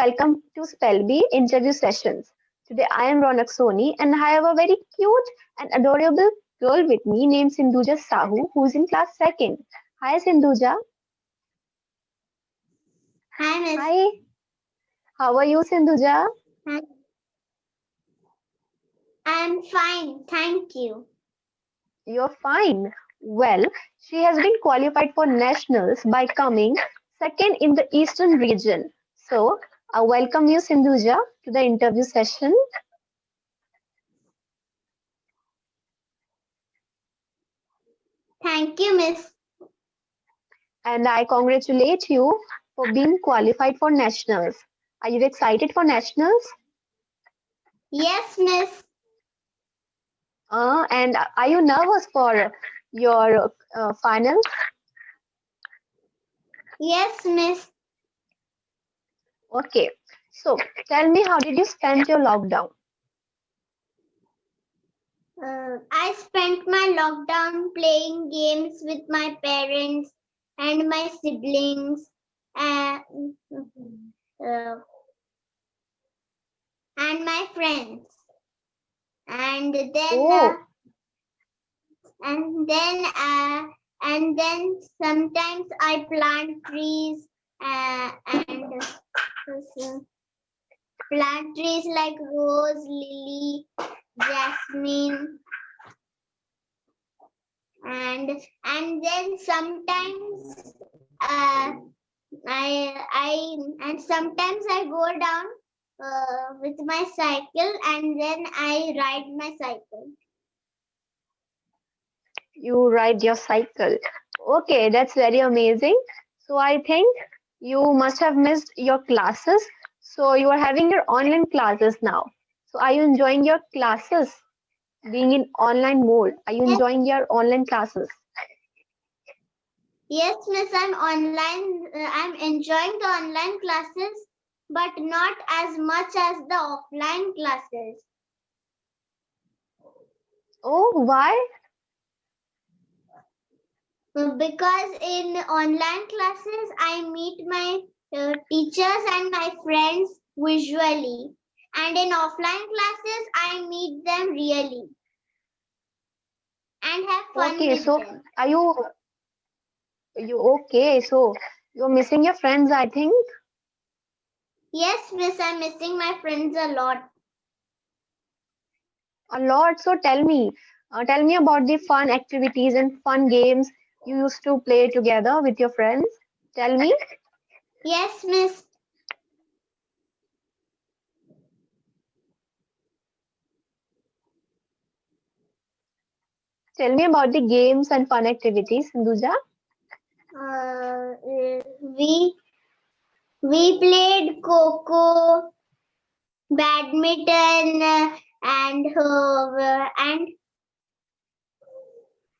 welcome to Spellbee interview sessions. Today I am Ronak Soni and I have a very cute and adorable girl with me named Sindhuja Sahu who's in class second. Hi Sindhuja. Hi, Miss. Hi. How are you Sindhuja? Hi. I'm fine, thank you. You're fine. Well, she has been qualified for nationals by coming second in the eastern region. So I welcome you Sindhuja to the interview session. Thank you, Miss. And I congratulate you for being qualified for nationals. Are you excited for nationals? Yes, Miss. And are you nervous for your finals? Yes, Miss. Okay. So tell me, how did you spend your lockdown? I spent my lockdown playing games with my parents and my siblings uh, uh, and my friends. And then Oh, and then and then sometimes I plant trees and plant trees like rose, lily, jasmine, and then sometimes sometimes I go down with my cycle and then I ride my cycle. you ride your cycle. Okay, that's very amazing. So I think you must have missed your classes. So you are having your online classes now. So are you enjoying your classes? Being in online mode, are you Yes, enjoying your online classes? yes, Miss. I'm online. I'm enjoying the online classes, but not as much as the offline classes. Oh, why? Because in online classes, I meet my teachers and my friends visually, and in offline classes, I meet them really and have fun Okay, with so them. are you okay? So you're missing your friends, I think, Yes, Miss, I'm missing my friends a lot. a lot. So tell me about the fun activities and fun games you used to play together with your friends. Tell me, Yes, Miss. tell me about the games and fun activities, Hinduja. We played Coco, badminton,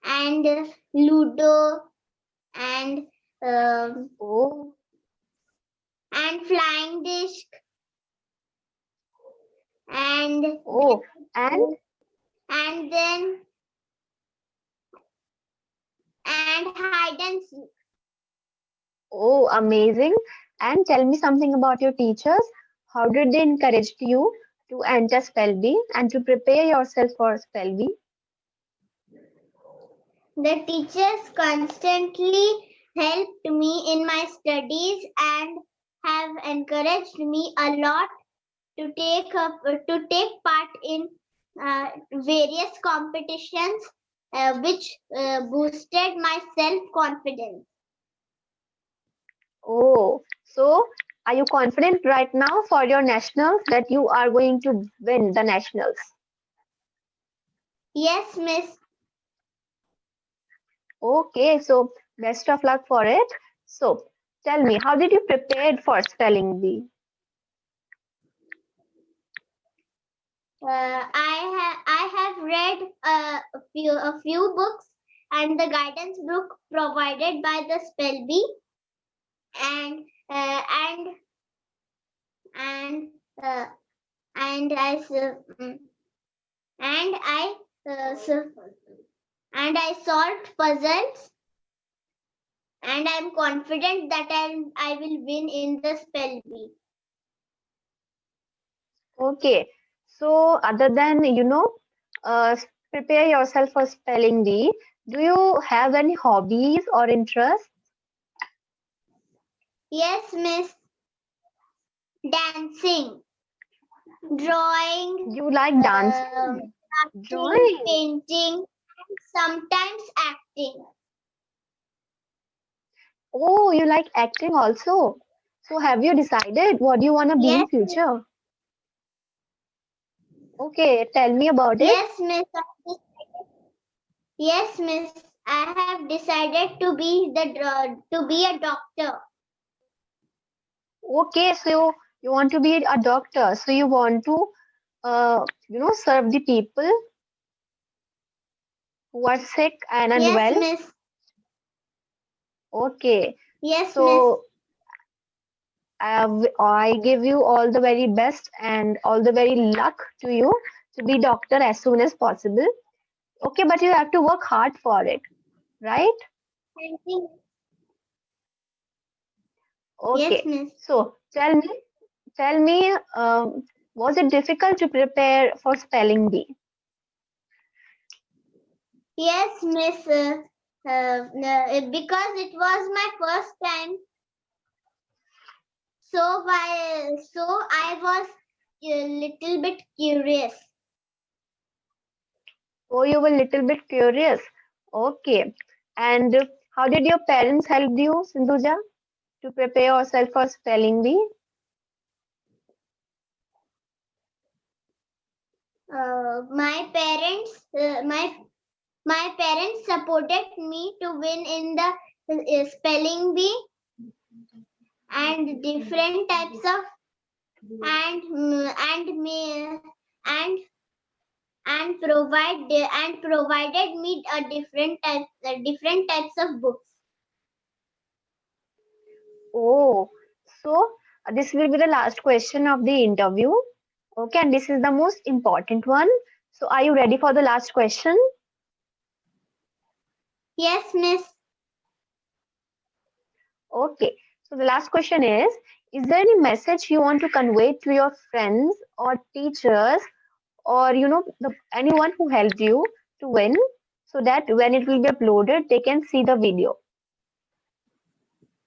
and Ludo and um, Oh, and flying disc and oh, and and then and hide and seek. oh, amazing. And tell me something about your teachers. How did they encourage you to enter Spellbee and to prepare yourself for Spellbee? The teachers constantly helped me in my studies and have encouraged me a lot to take part in various competitions, which boosted my self confidence. Oh, so are you confident right now for your nationals that you are going to win the nationals? Yes, Miss. Okay, so best of luck for it. So tell me, how did you prepare for spelling bee? I have read a few books and the guidance book provided by the Spellbee and uh, and and uh, and I s- mm, and I solved puzzles and I'm confident that I will win in the Spellbee. Okay. So other than, prepare yourself for spelling bee, do you have any hobbies or interests? Yes, Miss. Dancing, drawing, You like dancing, crafting, drawing. painting, and sometimes acting. Oh, you like acting also. So have you decided what you want to be in Yes, Miss. future? Okay, tell me about it. Yes, Miss. Yes, Miss. I have decided to be a doctor. Okay, so you want to be a doctor. So you want to, serve the people who are sick and Yes, unwell. Miss. Okay, Yes, Miss. so I give you all the very best and all the very luck to you to be doctor as soon as possible. Okay, but you have to work hard for it, right? Thank you. Yes, Okay, Miss. so tell me, was it difficult to prepare for spelling bee? Yes, Miss. Because it was my first time, so I was a little bit curious. Oh, you were a little bit curious. Okay, and how did your parents help you, Sindhuja, to prepare yourself for spelling bee? My parents, my parents supported me to win in the spelling bee and different types of and me and provided me a different types of books. Oh, so this will be the last question of the interview. Okay, and this is the most important one. So, are you ready for the last question? Yes, Miss. Okay, so the last question is there any message you want to convey to your friends or teachers or anyone who helped you to win so that when it will be uploaded, they can see the video?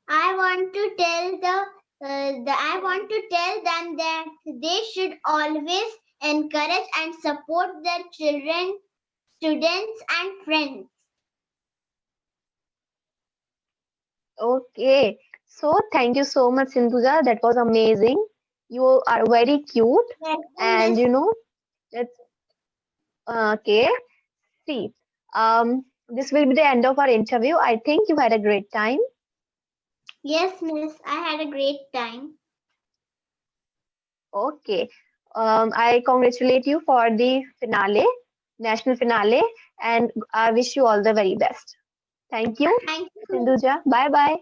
I want to I want to tell them that they should always encourage and support their children, students, and friends. Okay, so thank you so much, Sindhuja. That was amazing. You are very cute, Welcome, and Miss. that's okay. See, this will be the end of our interview. I think you had a great time. Yes, Miss. I had a great time. Okay. I congratulate you for the finale, national finale, and I wish you all the very best. Thank you, Thank you, Miss. Sindhuja. Bye bye.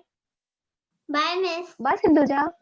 Bye, Miss. Bye, Sindhuja.